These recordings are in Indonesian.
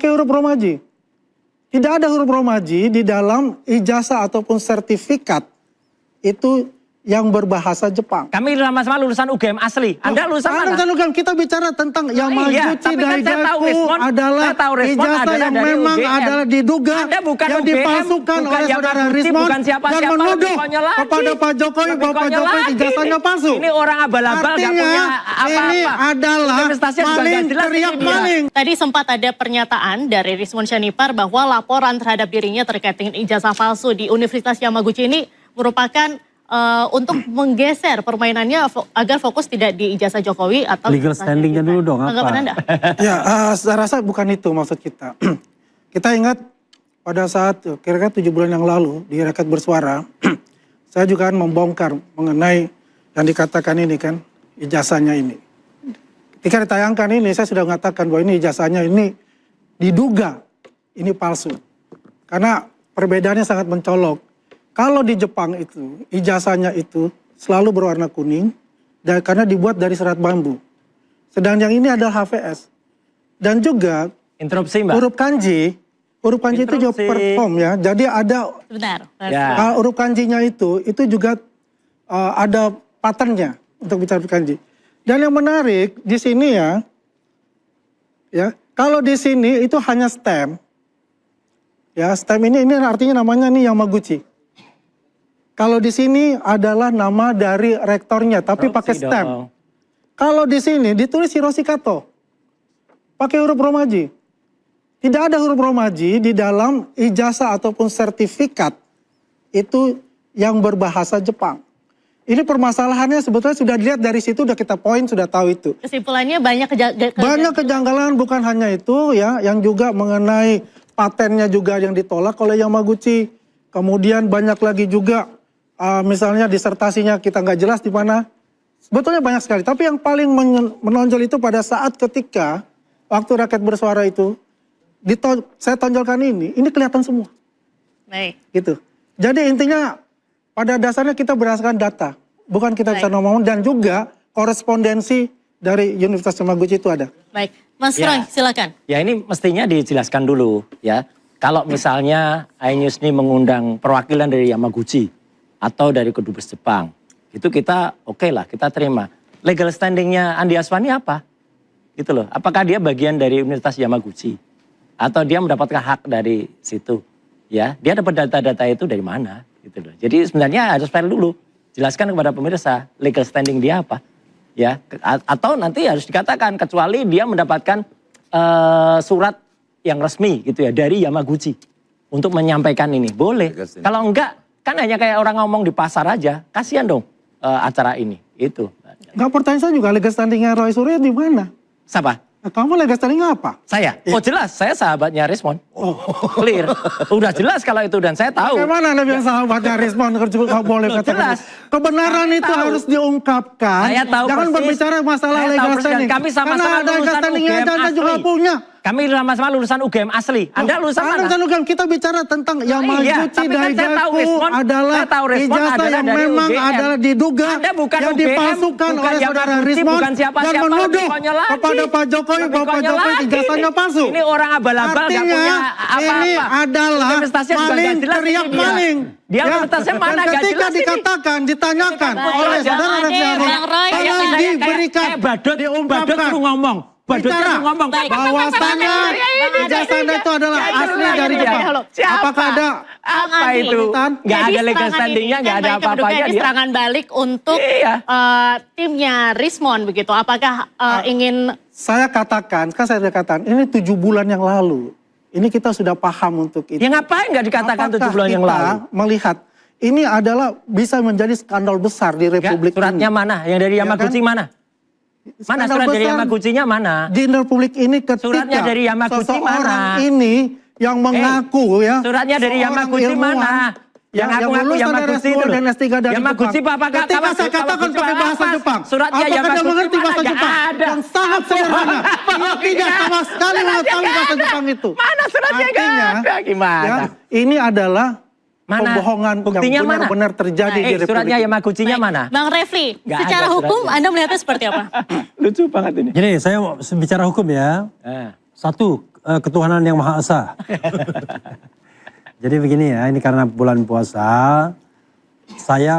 pakai huruf romaji. Tidak ada huruf romaji di dalam ijazah ataupun sertifikat itu yang berbahasa Jepang. Kami sama-sama lulusan UGM asli. Anda lulusan mana? Lulusan UGM, kita bicara tentang Yamaguchi Daigaku adalah ijazah yang memang adalah diduga yang dipalsukan oleh saudara Rismon dan menuduh kepada Pak Jokowi bahwa Pak Jokowi ijazahnya palsu. Ini orang abal-abal gak punya apa-apa. Ini adalah maling teriak maling. Tadi sempat ada pernyataan dari Rismon Syanipar bahwa laporan terhadap dirinya terkait dengan ijazah palsu di Universitas Yamaguchi ini merupakan untuk menggeser permainannya agar fokus tidak di ijazah Jokowi atau legal standingnya dulu dong. Tanggapan Anda? Ya, saya rasa bukan itu maksud kita. Kita ingat pada saat kira-kira 7 bulan yang lalu di Rakyat Bersuara, saya juga kan membongkar mengenai yang dikatakan ini kan ijazahnya ini. Ketika ditayangkan ini saya sudah mengatakan bahwa ini ijazahnya ini diduga ini palsu. Karena perbedaannya sangat mencolok. Kalau di Jepang itu, ijazahnya itu selalu berwarna kuning dan karena dibuat dari serat bambu. Sedang yang ini adalah HVS. Dan juga interupsi, Mbak. huruf kanji itu juga perform ya. Jadi ada huruf kanjinya itu juga ada patternnya untuk bicara kanji. Dan yang menarik di sini ya kalau di sini itu hanya stem. Ya, stem ini artinya namanya nih Yamaguchi. Kalau di sini adalah nama dari rektornya, tapi pakai stem. Kalau di sini ditulis Hiroshi Kato, pakai huruf romaji. Tidak ada huruf romaji di dalam ijazah ataupun sertifikat itu yang berbahasa Jepang. Ini permasalahannya sebetulnya sudah dilihat dari situ, sudah kita poin, sudah tahu itu. Kesimpulannya banyak kejanggalan, bukan hanya itu ya, yang juga mengenai patennya juga yang ditolak oleh Yamaguchi. Kemudian banyak lagi juga. Misalnya disertasinya kita nggak jelas di mana, sebetulnya banyak sekali. Tapi yang paling menonjol itu pada saat ketika waktu Rakyat Bersuara itu, saya tonjolkan ini kelihatan semua. Baik. Gitu. Jadi intinya pada dasarnya kita berdasarkan data, bukan kita bisa ngomong dan juga korespondensi dari Universitas Yamaguchi itu ada. Baik, Mas Roy silakan. Ya ini mestinya dijelaskan dulu ya. Kalau misalnya iNews ini mengundang perwakilan dari Yamaguchi atau dari Kedubes Jepang, itu kita oke lah, kita terima. Legal standingnya Andi Aswani apa? Gitu loh, apakah dia bagian dari Universitas Yamaguchi? Atau dia mendapatkan hak dari situ? Ya, dia dapat data-data itu dari mana? Gitu loh. Jadi sebenarnya harus fair dulu, jelaskan kepada pemirsa legal standing dia apa? Ya, atau nanti harus dikatakan kecuali dia mendapatkan surat yang resmi gitu ya dari Yamaguchi untuk menyampaikan ini. Boleh. Kalau enggak, kan hanya kayak orang ngomong di pasar aja. Kasihan dong acara ini. Itu. Enggak, pertanyaan saya juga legal standingnya Roy Suryo di mana? Siapa? Kamu legal standingnya apa? Saya? Oh jelas, saya sahabatnya Rismon. Clear. Udah jelas kalau itu dan saya tahu. Bagaimana Anda bilang sahabatnya Rismon? Boleh katakan. Jelas. Kebenaran itu harus diungkapkan. Saya tahu jangan persis. berbicara masalah Saya legal tahu persis. standing. Kami sama-sama Karena ada legal lulusan standingnya UGM Anda juga asli. punya. Kami sama-sama lulusan UGM asli. Anda lulusan mana? Lulusan UGM, kita bicara tentang Yamaguchi Daigaku adalah ijazah yang memang adalah diduga yang dipalsukan oleh saudara Rismon dan menuduh kepada Pak Jokowi bahwa Pak Jokowi ijazahnya palsu. Ini orang abal-abal gak punya apa-apa. Ini adalah maling teriak maling. Dia universitasnya mana gak jelas ini. Ketika dikatakan, ditanyakan oleh saudara Refli tolong diberikan, Badut suruh ngomong. Badutnya ngomong bahwasannya ijazah Anda itu adalah asli dari Jepang. Apakah ada apa itu? Nggak ada legal standingnya, nggak ada apa-apanya dia. Serangan balik untuk timnya Rismon begitu. Apakah ingin? Saya katakan, kan saya sudah katakan, ini 7 bulan yang lalu. Ini kita sudah paham untuk itu. Ya ngapain nggak dikatakan 7 bulan yang lalu? Melihat ini adalah bisa menjadi skandal besar di Republik ini. Suratnya mana? Yang dari Yamaguchi mana? Mana surat dari Yamaguchi-nya mana? Di Republik ini ketika suratnya dari Yamaguchi seseorang ini yang mengaku suratnya dari Yamaguchi mana? Yang ngaku-ngaku Yamaguchi itu dan S3 dari Yamaguchi Jepang. apakah Ketika saya katakan pakai bahasa Jepang, suratnya apakah dia mengerti bahasa Jepang? Yang sangat sederhana. Dia tidak sama sekali mengetahui bahasa Jepang itu. Mana suratnya nggak ada? Gimana? Ini adalah pembohongan yang benar-benar terjadi di Republik. Suratnya Yamaguchi-nya mana? Bang Refli, secara hukum Anda melihatnya seperti apa? Lucu banget ini. Jadi saya bicara hukum ya. Satu, ketuhanan yang Maha Esa. Jadi begini ya, ini karena bulan puasa, saya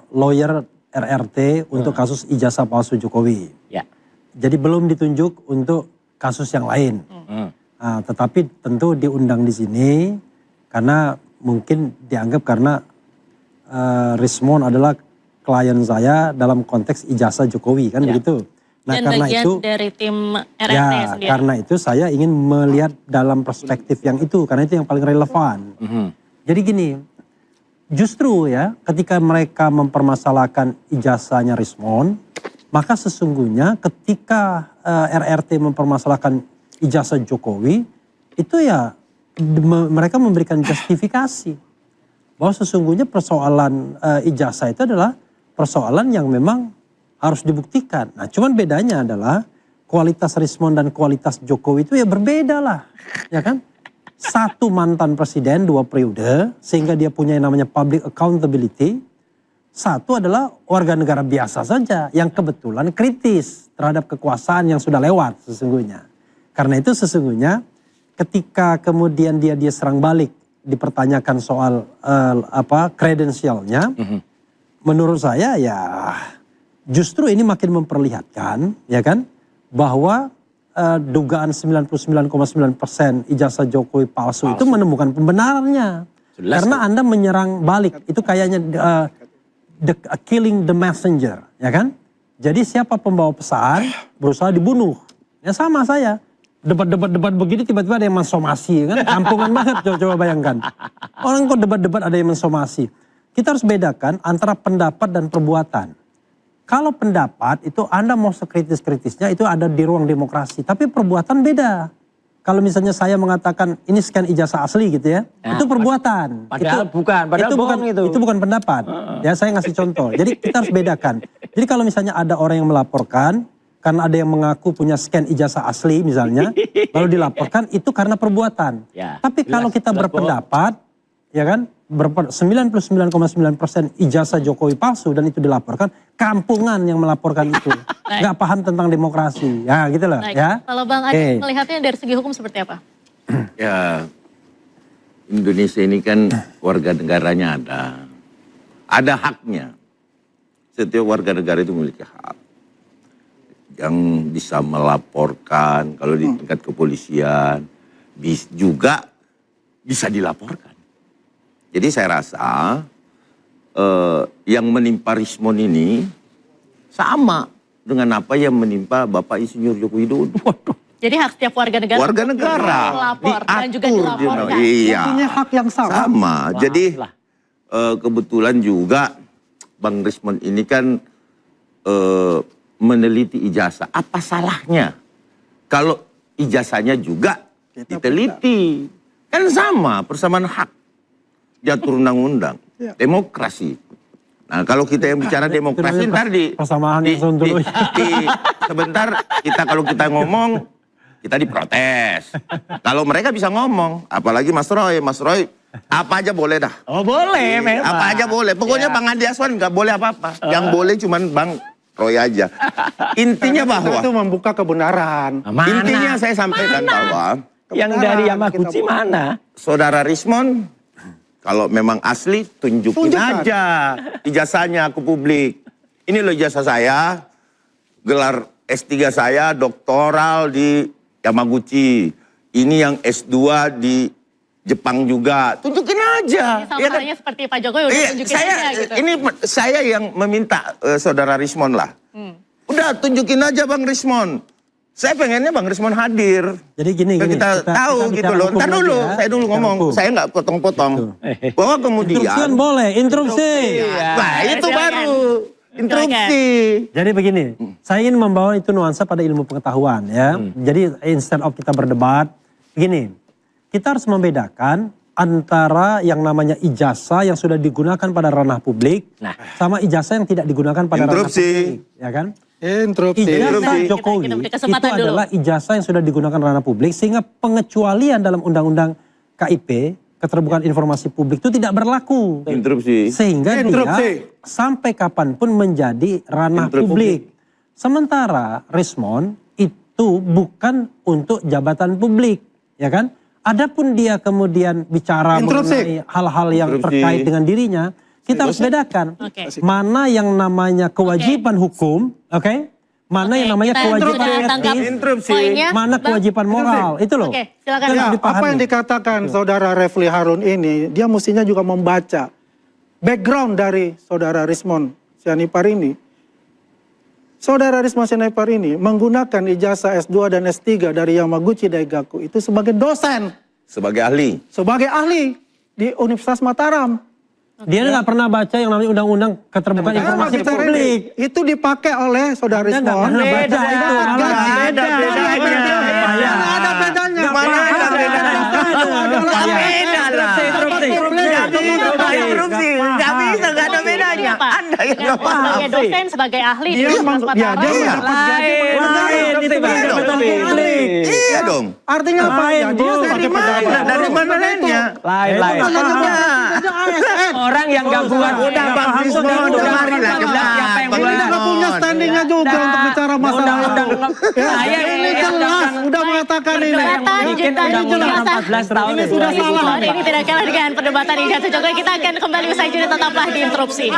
lawyer RRT untuk kasus ijazah palsu Jokowi. Ya. Jadi belum ditunjuk untuk kasus yang lain. Nah, tetapi tentu diundang di sini karena mungkin dianggap karena Rismon adalah klien saya dalam konteks ijazah Jokowi, kan begitu. Nah, dan karena bagian itu dari tim RRT ya, sendiri. karena itu saya ingin melihat dalam perspektif yang itu, karena itu yang paling relevan. Jadi gini, justru ya ketika mereka mempermasalahkan ijazahnya Rismon, maka sesungguhnya ketika RRT mempermasalahkan ijazah Jokowi, itu ya mereka memberikan justifikasi bahwa sesungguhnya persoalan ijazah itu adalah persoalan yang memang harus dibuktikan. Nah, cuman bedanya adalah kualitas Rismon dan kualitas Jokowi itu ya berbeda lah, ya kan? Satu mantan presiden 2 periode sehingga dia punya yang namanya public accountability. Satu adalah warga negara biasa saja yang kebetulan kritis terhadap kekuasaan yang sudah lewat sesungguhnya. Karena itu sesungguhnya ketika kemudian dia serang balik dipertanyakan soal kredensialnya, menurut saya ya justru ini makin memperlihatkan, ya kan, bahwa dugaan 99,9% ijazah Jokowi palsu itu menemukan pembenarannya. Jelas, karena Anda menyerang balik, itu kayaknya killing the messenger, ya kan? Jadi siapa pembawa pesan berusaha dibunuh. Ya sama saya. Debat-debat begini tiba-tiba ada yang mensomasi, kan? Kampungan banget, coba bayangkan. Orang kok debat-debat ada yang mensomasi. Kita harus bedakan antara pendapat dan perbuatan. Kalau pendapat itu Anda mau sekritis-kritisnya itu ada di ruang demokrasi. Tapi perbuatan beda. Kalau misalnya saya mengatakan ini scan ijazah asli gitu ya. Nah, itu perbuatan. Padahal Itu bukan pendapat. Ya saya ngasih contoh. Jadi kita harus bedakan. Jadi kalau misalnya ada orang yang melaporkan. Karena ada yang mengaku punya scan ijazah asli misalnya. Lalu dilaporkan itu karena perbuatan. Ya, tapi kalau kita berpendapat. Ya kan. 99,9% ijazah Jokowi palsu dan itu dilaporkan, kampungan yang melaporkan itu. Nggak paham tentang demokrasi. Ya gitu loh. Ya. Kalau Bang Adi melihatnya dari segi hukum seperti apa? Ya, Indonesia ini kan warga negaranya ada haknya. Setiap warga negara itu memiliki hak. Yang bisa melaporkan, kalau di tingkat kepolisian, juga bisa dilaporkan. Jadi saya rasa yang menimpa Rismon ini sama dengan apa yang menimpa Bapak Insinyur Joko Widodo. Jadi hak setiap warga negara melapor dan juga dilaporkan. Iya. Punya hak yang sama. Sama. Jadi kebetulan juga Bang Rismon ini kan meneliti ijazah. Apa salahnya kalau ijazahnya juga diteliti? Kan sama, persamaan hak. Diatur undang-undang, demokrasi. Nah kalau kita yang bicara demokrasi ntar sebentar kalau kita ngomong kita diprotes. Kalau mereka bisa ngomong, apalagi Mas Roy apa aja boleh dah. Oh boleh memang. Apa aja boleh, pokoknya Bang Andi Aswan nggak boleh apa-apa. Yang boleh cuman Bang Roy aja. Intinya bahwa itu membuka kebenaran. Intinya saya sampaikan bahwa yang dari Yamaguchi mana? Saudara Rismon, kalau memang asli tunjukin aja ijazahnya ke publik. Ini loh ijazah saya, gelar S3 saya doktoral di Yamaguchi. Ini yang S2 di Jepang juga. Tunjukin aja. Ini sama halnya seperti Pak Jokowi udah tunjukin aja gitu. Ini saya yang meminta saudara Rismon lah. Udah tunjukin aja Bang Rismon. Saya pengennya Bang Rismon hadir. Jadi gini, kita tahu gitu loh. Ntar dulu, saya dulu ngomong. Saya nggak potong-potong. Bahwa kemudian. Interupsi boleh, interupsi. Nah itu baru. Interupsi. Jadi begini, saya ingin membawa itu nuansa pada ilmu pengetahuan ya. Jadi instead of kita berdebat, begini. Kita harus membedakan antara yang namanya ijazah yang sudah digunakan pada ranah publik. Sama ijazah yang tidak digunakan pada ranah publik. Ya kan? Ijazah Jokowi itu adalah ijazah yang sudah digunakan ranah publik sehingga pengecualian dalam undang-undang KIP, keterbukaan informasi publik itu tidak berlaku. Sehingga dia sampai kapanpun menjadi ranah publik. Sementara Rismon itu itu bukan untuk jabatan publik, ya kan? Adapun dia kemudian bicara mengenai hal-hal yang terkait dengan dirinya, kita harus bedakan mana yang namanya kewajiban hukum, mana yang namanya kewajiban etis, mana kewajiban moral, itu loh. Silakan. Ya, apa yang dikatakan saudara Refli Harun ini, dia mestinya juga membaca background dari saudara Rismon Sianipar ini. Saudara Rismon Sianipar ini menggunakan ijazah S2 dan S3 dari Yamaguchi Daigaku itu sebagai dosen. Sebagai ahli. Sebagai ahli di Universitas Mataram. Dia nggak pernah baca yang namanya undang-undang keterbukaan informasi publik. Itu dipakai oleh saudara Rismon. Nggak pernah baca itu. Ada bedanya. Ada bedanya. Mana ada bedanya? Nggak bisa, nggak ada bedanya. Anda yang nggak paham. Sebagai dosen, sebagai ahli di Dia Universitas Mataram. Iya dong. Artinya apa? Ya, dia sebagai pejabat. Dari mana lainnya? Lain. Orang yang gak buat. Udah Bang Rismon, udah marilah. Siapa yang buat? Dia nggak punya standingnya juga untuk bicara masalah itu. Saya Ini jelas, udah mengatakan ini. Perdebatan tentang ijazah 14 tahun ini sudah salah. Ini tidak kalah dengan perdebatan ijazah juga. Kita akan kembali usai jeda, tetaplah di Interupsi.